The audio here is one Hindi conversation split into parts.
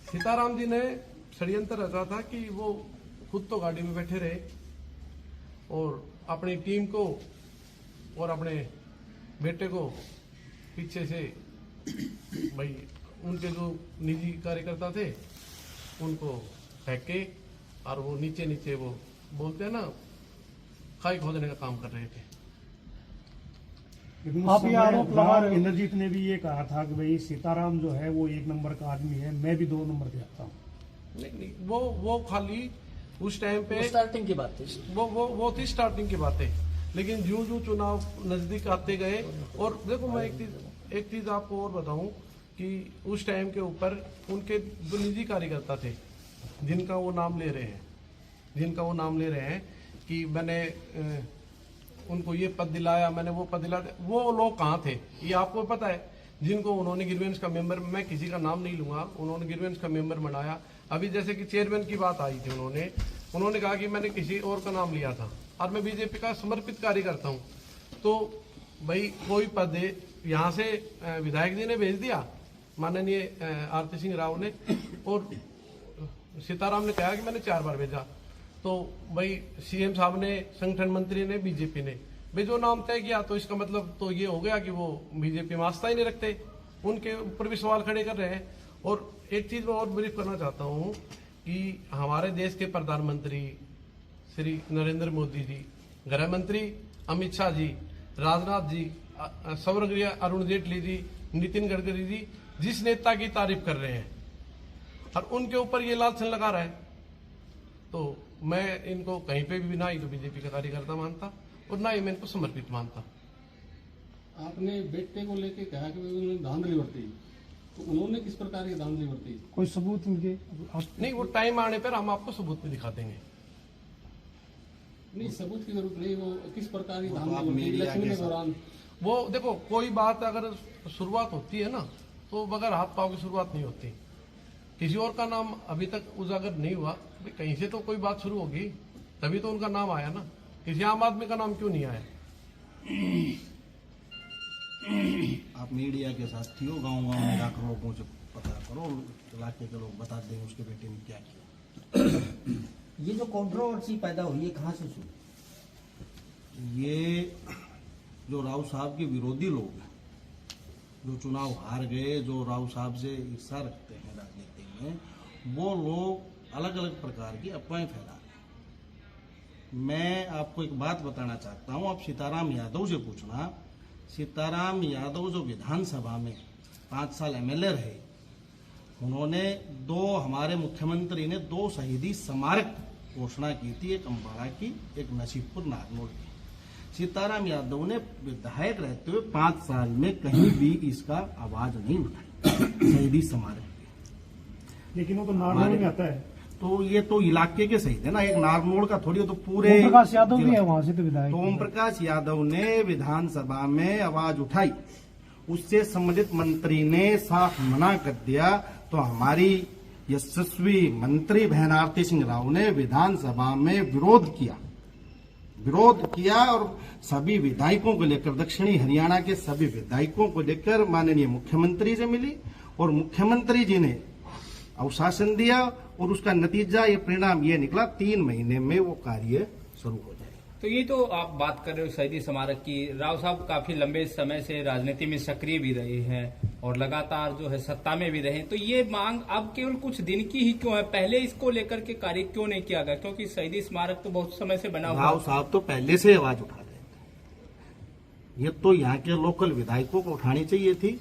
सीताराम जी ने षड्यंत्र रचा था कि वो खुद तो गाड़ी में बैठे रहे और अपनी टीम को और अपने बेटे को पीछे से भाई उनके जो निजी कार्यकर्ता थे उनको फेंके और वो नीचे नीचे वो बोलते हैं ना खाई खोदने का काम कर रहे थे। आप ये आरोप लगा रहे, इंद्रजीत ने भी ये कहा था कि भाई सीताराम जो है वो 1 नंबर का आदमी है, मैं भी 2 नंबर पे आता हूँ। नहीं, वो खाली उस टाइम पे स्टार्टिंग की बात थी, वो थी स्टार्टिंग की बातें। लेकिन जो जो चुनाव नजदीक आते गए, और देखो मैं एक चीज आपको और बताऊं कि उस टाइम के ऊपर उनके जो निजी कार्यकर्ता थे जिनका वो नाम ले रहे हैं कि मैंने उनको ये पद दिलाया, मैंने वो पद दिलाया, वो लोग कहाँ थे ये आपको पता है? जिनको उन्होंने ग्रीवेंस का मेंबर, मैं किसी का नाम नहीं लूंगा, उन्होंने ग्रीवेंस का मेंबर बनाया। अभी जैसे कि चेयरमैन की बात आई थी, उन्होंने कहा कि मैंने किसी और का नाम लिया था और मैं बीजेपी का समर्पित कार्यकर्ता हूँ। तो भाई कोई पद यहाँ से विधायक जी ने भेज दिया, माननीय आरती सिंह राव ने, और सीताराम ने कहा कि मैंने 4 बार भेजा। तो भाई सीएम साहब ने, संगठन मंत्री ने, बीजेपी ने भाई जो नाम तय किया, तो इसका मतलब तो ये हो गया कि वो बीजेपी में आस्था ही नहीं रखते, उनके ऊपर भी सवाल खड़े कर रहे हैं। और एक चीज मैं और ब्रीफ करना चाहता हूँ कि हमारे देश के प्रधानमंत्री श्री नरेंद्र मोदी जी, गृह मंत्री अमित शाह जी, राजनाथ जी, स्वर्गीय अरुण जेटली जी, नितिन गडकरी जी जिस नेता की तारीफ कर रहे हैं और उनके ऊपर ये लाल छन लगा रहा है, तो मैं इनको कहीं पे भी ना ही तो बीजेपी का कार्यकर्ता मानता और ना ही मैं इनको समर्पित मानता। आपने बेटे को लेके कहा कि उन्होंने धांधली बरती, तो उन्होंने किस प्रकार की धांधली बरती? कोई सबूत इनके? नहीं, वो टाइम आने पर हम आपको सबूत भी दिखा देंगे। नहीं, सबूत की जरूरत नहीं, वो किस प्रकार की धांधली बरती इलेक्शन के दौरान? वो देखो, कोई बात अगर शुरुआत होती है ना, तो बगैर हाथ पांव की शुरुआत नहीं होती। किसी और का नाम अभी तक उजागर नहीं हुआ, कहीं से तो कोई बात शुरू होगी, तभी तो उनका नाम आया ना। किसी आम आदमी का नाम क्यों नहीं आया? आप मीडिया के साथ थी हो, गाँव में जाकर लोगों से पता करो, इलाके के लोग बता देंगे उसके बेटे ने क्या किया। ये जो कंट्रोवर्सी पैदा हुई है कहाँ से शुरू? ये जो राव साहब के विरोधी लोग हैं, जो चुनाव हार गए, जो राव साहब से ईर्षा रखते हैं राजनीति में, वो लोग अलग अलग प्रकार की अफवाहें फैला रहे हैं। मैं आपको एक बात बताना चाहता हूं, आप सीताराम यादव से पूछना। सीताराम यादव जो विधानसभा में 5 साल एमएलए रहे, उन्होंने हमारे मुख्यमंत्री ने 2 शहीदी स्मारक घोषणा की थी, एक अम्बाड़ा की, एक नसीबपुर नारनौल की। सीताराम यादव ने विधायक रहते हुए 5 साल में कहीं भी इसका आवाज नहीं उठाई शहीदी स्मारक की। लेकिन वो तो नारनौल में आता है, तो ये तो इलाके के शहीद है ना, एक नारनौल का थोड़ी, तो पूरे ओम प्रकाश यादव भी है वहां से तो विधायक। तो ओम प्रकाश यादव ने विधानसभा में आवाज उठाई, उससे संबंधित मंत्री ने साफ मना कर दिया। तो हमारी यशस्वी मंत्री बहन आरती सिंह राव ने विधानसभा में विरोध किया और सभी विधायकों को लेकर, दक्षिणी हरियाणा के सभी विधायकों को लेकर माननीय मुख्यमंत्री से मिली और मुख्यमंत्री जी ने अवशासन दिया और उसका नतीजा, ये परिणाम ये निकला, 3 महीने में वो कार्य शुरू हो जाए। तो ये तो आप बात कर रहे हो शहीदी स्मारक की। राव साहब काफी लंबे समय से राजनीति में सक्रिय भी रहे हैं और लगातार जो है सत्ता में भी रहे, तो ये मांग अब केवल कुछ दिन की ही क्यों है? पहले इसको लेकर के कार्य क्यों नहीं किया गया? क्योंकि शहीदी स्मारक तो बहुत समय से बना हुआ। राव साहब तो पहले से आवाज उठा रहे थे, ये तो यहाँ के लोकल विधायकों को उठानी चाहिए थी।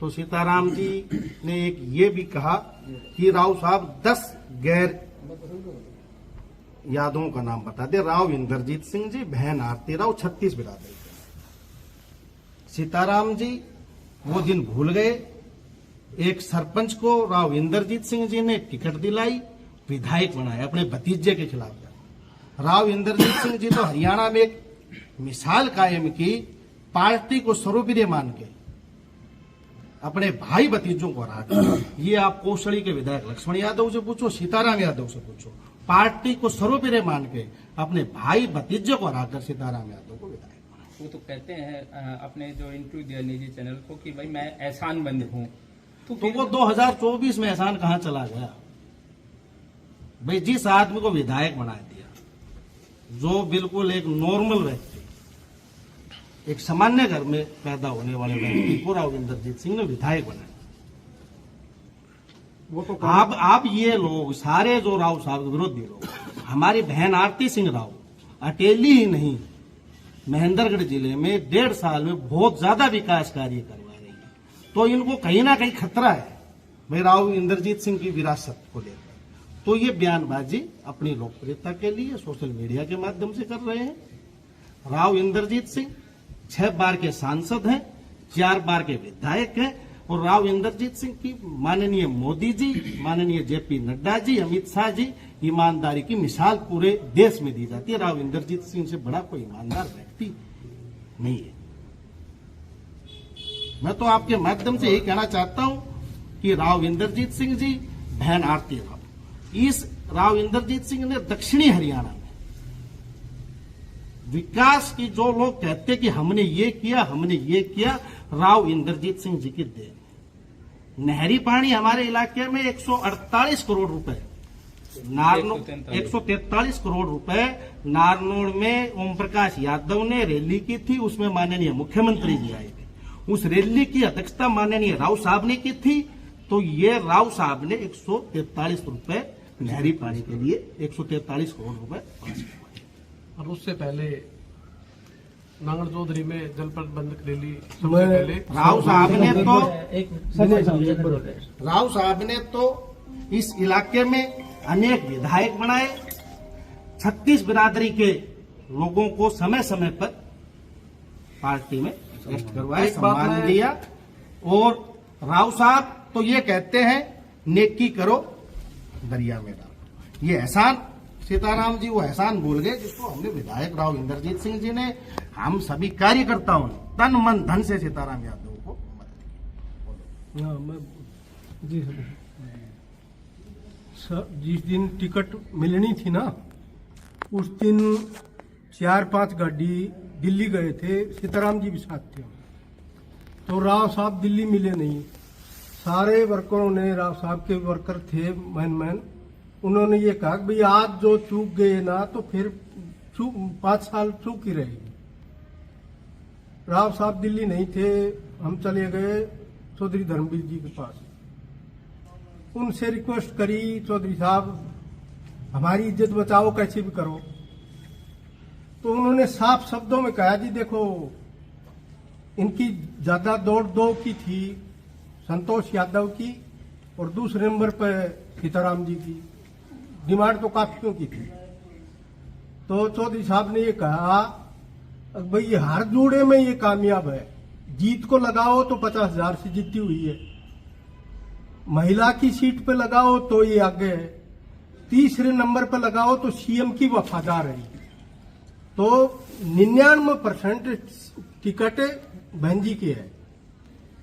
तो सीताराम जी ने एक ये भी कहा कि राव साहब 10 गैर यादवों का नाम बता दे। राव इंद्रजीत सिंह जी, बहन आरती राव, 36 बिरादरी। सीताराम जी वो दिन भूल गए। एक सरपंच को राव इंद्रजीत सिंह जी ने टिकट दिलाई, विधायक बनाया अपने भतीजे के खिलाफ। राव इंद्रजीत सिंह जी तो हरियाणा में एक मिसाल कायम की, पार्टी को सर्वप्रिय मान के अपने भाई भतीजों को हरा। ये आप कौशली के विधायक लक्ष्मण यादव से पूछो, सीताराम यादव से पूछो, पार्टी को सर्वप्रिय मान के अपने भाई भतीजे को हराकर सीताराम यादव को विधायक बनाया। वो तो कहते हैं अपने जो इंटरव्यू दिया निजी चैनल को कि भाई मैं एहसान मंद हूँ, तो वो 2024 में एहसान कहाँ चला गया भाई? जिस आदमी को विधायक बना दिया, जो बिल्कुल एक नॉर्मल व्यक्ति, एक सामान्य घर में पैदा होने वाले व्यक्ति को राव इंद्रजीत सिंह ने विधायक बनाया। वो तो आप ये लोग सारे जो राव साहब के विरोधी लोग, हमारी बहन आरती सिंह राव अकेली ही नहीं, महेंद्रगढ़ जिले में 1.5 साल में बहुत ज्यादा विकास कार्य करवा रही है। तो इनको कहीं ना कहीं खतरा है भाई राव इंद्रजीत सिंह की विरासत को लेकर। तो ये बयानबाजी अपनी लोकप्रियता के लिए सोशल मीडिया के माध्यम से कर रहे हैं। राव इंद्रजीत सिंह 6 बार के सांसद हैं, 4 बार के विधायक हैं, और राव इंद्रजीत सिंह की माननीय मोदी जी, माननीय जेपी नड्डा जी, अमित शाह जी ईमानदारी की मिसाल पूरे देश में दी जाती है। राव इंद्रजीत सिंह से बड़ा कोई ईमानदार व्यक्ति नहीं है। मैं तो आपके माध्यम से यही कहना चाहता हूं कि राव इंद्रजीत सिंह जी, बहन आरती राव, इस राव इंद्रजीत सिंह ने दक्षिणी हरियाणा में विकास की, जो लोग कहते कि हमने ये किया, राव इंद्रजीत सिंह जी की देन। नहरी पानी हमारे इलाके में 148 करोड़ रुपए, 143 करोड़ रुपए नारनौल में ओम प्रकाश यादव ने रैली की थी, उसमें माननीय मुख्यमंत्री जी आए थे। उस रैली की अध्यक्षता माननीय राव साहब ने की थी। तो ये राव साहब ने 143 रुपए नहरी पानी के लिए 143 करोड़ रुपए पास करवाए। और उससे पहले नांगल चौधरी में जलप्रबंधक रैली सबसे पहले राव साहब ने तो इस इलाके में अनेक विधायक बनाए, 36 बिरादरी के लोगों को समय समय पर पार्टी में इलेक्ट करवाए, सम्मान दिया। और राव साहब तो ये कहते हैं नेकी करो दरिया में डालो। ये एहसान सीताराम जी वो एहसान भूल गए जिसको हमने विधायक राव इंद्रजीत सिंह जी ने, हम सभी कार्यकर्ताओं ने तन मन धन से सीताराम यादव को मत हाँ, मैं जी सर, जिस दिन टिकट मिलनी थी ना, उस दिन 4-5 गाड़ी दिल्ली गए थे, सीताराम जी भी साथ थे। तो राव साहब दिल्ली मिले नहीं। सारे वर्करों ने, राव साहब के वर्कर थे मैन, उन्होंने ये कहा कि भाई आज जो चूक गए ना तो फिर 5 साल चूक ही रहेगी। राव साहब दिल्ली नहीं थे, हम चले गए चौधरी धर्मवीर जी के पास। उनसे रिक्वेस्ट करी, चौधरी साहब हमारी इज्जत बचाओ, कैसे भी करो। तो उन्होंने साफ शब्दों में कहा जी देखो, इनकी ज्यादा दौड़ 2 की थी, संतोष यादव की और दूसरे नंबर पर सीताराम जी की। डिमांड तो काफियों की थी। तो चौधरी साहब ने ये कहा भाई ये हर जोड़े में ये कामयाब है, जीत को लगाओ तो 50,000 से जीती हुई है, महिला की सीट पे लगाओ तो ये आगे है, तीसरे नंबर पे लगाओ तो सीएम की वफादार है। तो 99% टिकट बहन जी की है।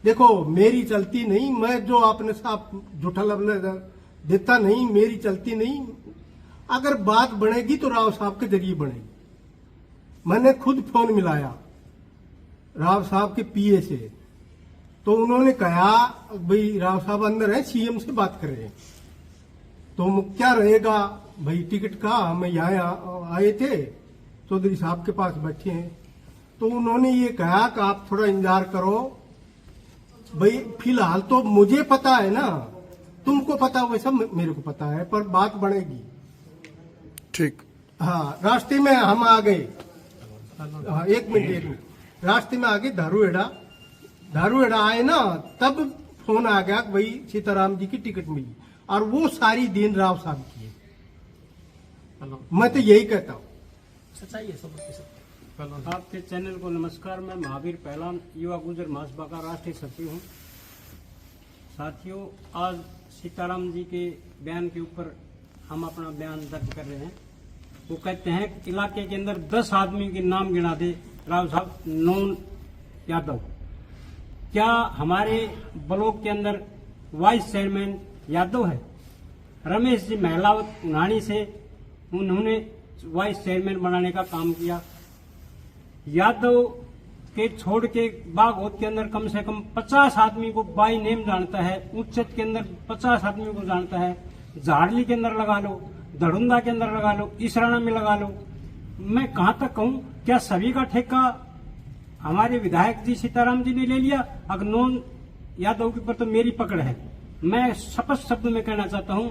देखो मेरी चलती नहीं, मैं जो आपने साहब झूठा लफ्ज़ देता नहीं, मेरी चलती नहीं। अगर बात बनेगी तो राव साहब के जरिए बनेगी। मैंने खुद फोन मिलाया राव साहब के पीए से, तो उन्होंने कहा भाई राव साहब अंदर है, सीएम से बात कर रहे हैं। तो क्या रहेगा भाई टिकट का, हम यहाँ आए थे, चौधरी साहब के पास बैठे हैं। तो उन्होंने ये कहा कि आप थोड़ा इंतजार करो भाई, फिलहाल तो मुझे पता है ना, तुमको पता वैसा मेरे को पता है, पर बात बढ़ेगी। ठीक। हाँ, रास्ते में हम आ गए। हाँ, एक मिनट रास्ते में आ गए धारूहेड़ा आए ना, तब फोन आ गया कि भाई सीताराम जी की टिकट मिली, और वो सारी दिन राव साहब की है। मैं तो यही कहता हूँ। सच्चाई है सब की सब। आपके चैनल को नमस्कार। मैं महावीर पहलवान युवा गुजर महासभा का राष्ट्रीय सचिव हूँ। साथियों, आज सीताराम जी के बयान के ऊपर हम अपना बयान दर्ज कर रहे हैं। वो कहते हैं इलाके के अंदर 10 आदमी के नाम गिना दे राव साहब नौन यादव। क्या हमारे ब्लॉक के अंदर वाइस चेयरमैन यादव है? रमेश जी महलावत उन्हानी से उन्होंने वाइस चेयरमैन बनाने का काम किया। यादव के छोड़ के बागोत के अंदर कम से कम 50 आदमी को बाई नेम जानता है, उच्चत के अंदर 50 आदमी को जानता है, झाड़ली के अंदर लगा लो, धड़ुंदा के अंदर लगा लो, इसराना में लगा लो। मैं कहां तक कहूं, क्या सभी का ठेका हमारे विधायक जी सीताराम जी ने ले लिया? अगर नॉन यादव के ऊपर तो मेरी पकड़ है। मैं स्पष्ट शब्द में कहना चाहता हूं,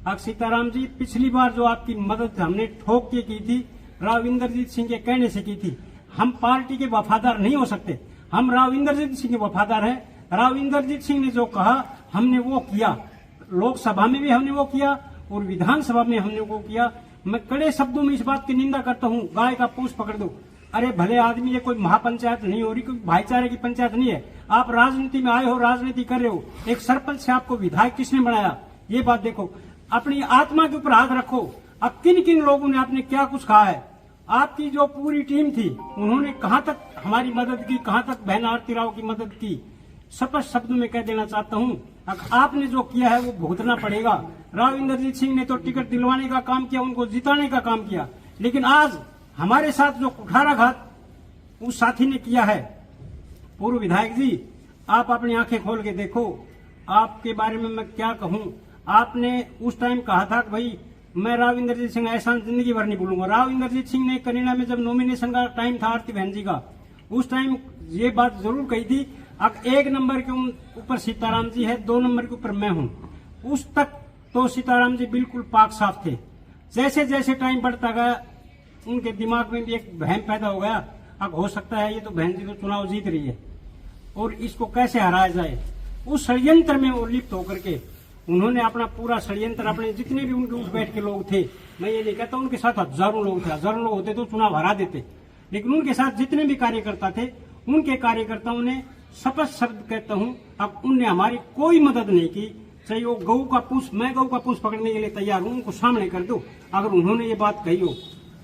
अगर सीताराम जी पिछली बार जो आपकी मदद हमने ठोक के की थी, राव इंद्रजीत सिंह के कहने से की थी। हम पार्टी के वफादार नहीं हो सकते, हम राव इंद्रजीत सिंह के वफादार हैं। राव इंद्रजीत सिंह ने जो कहा हमने वो किया, लोकसभा में भी हमने वो किया और विधानसभा में हमने वो किया। मैं कड़े शब्दों में इस बात की निंदा करता हूं, गाय का पूंछ पकड़ दो। अरे भले आदमी, ये कोई महापंचायत नहीं हो रही, कोई भाईचारे की पंचायत नहीं है। आप राजनीति में आए हो, राजनीति कर रहे हो। एक सरपंच से आपको विधायक किसने बनाया, ये बात देखो। अपनी आत्मा के ऊपर हाथ रखो। अब किन किन लोगों ने आपने क्या कुछ कहा है? आपकी जो पूरी टीम थी, उन्होंने कहां तक हमारी मदद की, कहां तक बहन आरती राव की मदद की? स्पष्ट शब्द में कह देना चाहता हूं, आपने जो किया है वो भुगतना पड़ेगा। राव इंद्रजीत सिंह ने तो टिकट दिलवाने का काम किया, उनको जिताने का काम किया, लेकिन आज हमारे साथ जो कुठाराघात उस साथी ने किया है, पूर्व विधायक जी, आप अपनी आंखें खोल के देखो। आपके बारे में मैं क्या कहूं? आपने उस टाइम कहा था कि भाई मैं राव इंद्रजीत सिंह एहसान जिंदगी भर नहीं भूलूंगा। राव इंद्रजीत सिंह ने करीना में जब नॉमिनेशन का टाइम था आरती बहन जी का, उस टाइम ये बात जरूर कही थी, अब 1 नंबर के ऊपर सीताराम जी है, 2 नंबर के ऊपर मैं हूं। उस तक तो सीताराम जी बिल्कुल पाक साफ थे। जैसे जैसे टाइम बढ़ता गया, उनके दिमाग में भी एक बहम पैदा हो गया, अब हो सकता है ये तो बहन जी तो चुनाव जीत रही है और इसको कैसे हराया जाए। उस षड्यंत्र में वो लिप्त होकर के उन्होंने अपना पूरा षड्यंत्र, अपने जितने भी उनके उठ बैठ के लोग थे, मैं ये नहीं कहता उनके साथ हजारों लोग थे, हजारों लोग होते तो चुनाव हरा देते, लेकिन उनके साथ जितने भी कार्यकर्ता थे, उनके कार्यकर्ताओं ने स्पष्ट शब्द कहता हूं, अब उनने हमारी कोई मदद नहीं की। चाहे वो गऊ का पूछ, मैं गऊ का पूछ पकड़ने के लिए तैयार हूं, उनको सामने कर दो। अगर उन्होंने ये बात कही हो,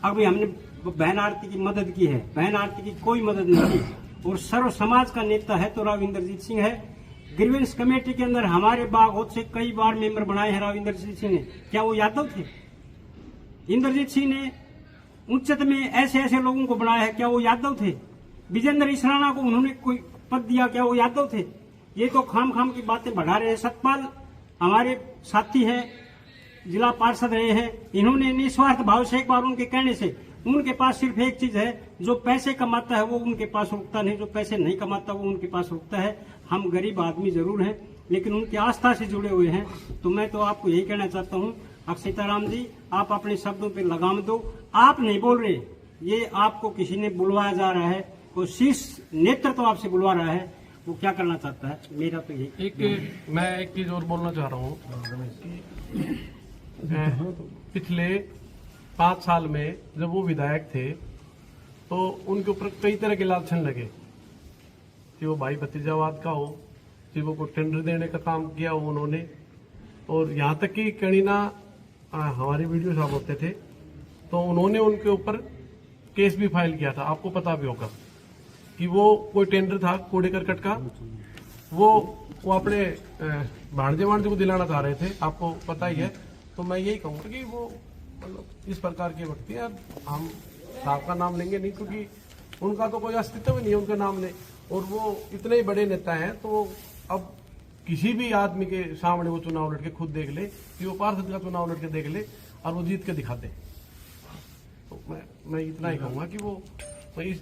अभी हमने बहन आरती की मदद की है, बहन आरती की कोई मदद नहीं की। और सर्व समाज का नेता है तो राव इंद्रजीत सिंह है। ग्रीवेंस कमेटी के अंदर हमारे बागोत से कई बार मेंबर बनाए हैं राव इंद्रजीत सिंह ने। क्या वो यादव थे? इंद्रजीत सिंह ने उच्चत में ऐसे ऐसे लोगों को बनाया है, क्या वो यादव थे? विजेंद्र इसराना को उन्होंने कोई पद दिया, क्या वो यादव थे? ये तो खाम खाम की बातें बढ़ा रहे हैं। सतपाल हमारे साथी हैं, जिला पार्षद रहे हैं, इन्होंने निस्वार्थ भाव से एक बार उनके कहने से, उनके पास सिर्फ एक चीज है, जो पैसे कमाता है वो उनके पास रुकता नहीं, जो पैसे नहीं कमाता वो उनके पास रुकता है। हम गरीब आदमी जरूर हैं, लेकिन उनकी आस्था से जुड़े हुए हैं। तो मैं तो आपको यही कहना चाहता हूँ, अब सीताराम जी आप अपने शब्दों पे लगाम दो। आप नहीं बोल रहे, ये आपको किसी ने बुलवाया जा रहा है, कोई शीर्ष नेतृत्व तो आपसे बुलवा रहा है, वो क्या करना चाहता है, मेरा तो यही। मैं एक चीज और बोलना चाह रहा हूँ। पिछले 5 साल में जब वो विधायक थे तो उनके ऊपर कई तरह के लालछन लगे, कि वो भाई भतीजावाद का हो, कि वो को टेंडर देने का काम किया हो उन्होंने। और यहाँ तक कि करीना हमारी वीडियो साहब होते थे तो उन्होंने उनके ऊपर केस भी फाइल किया था, आपको पता भी होगा, कि वो कोई टेंडर था कूड़े करकट का, वो अपने भाणजे को दिलाना चाह रहे थे, आपको पता ही है। तो मैं यही कहूँगा कि वो मतलब इस प्रकार के व्यक्ति हैं। हम साहब का नाम लेंगे नहीं, क्योंकि उनका तो कोई अस्तित्व ही नहीं है उनके नाम में, और वो इतने ही बड़े नेता हैं। तो अब किसी भी आदमी के सामने वो चुनाव लड़के खुद देख ले, कि वो पार्षद का चुनाव लड़के देख ले और वो जीत के दिखाते। तो मैं इतना ही कहूँगा कि वो इस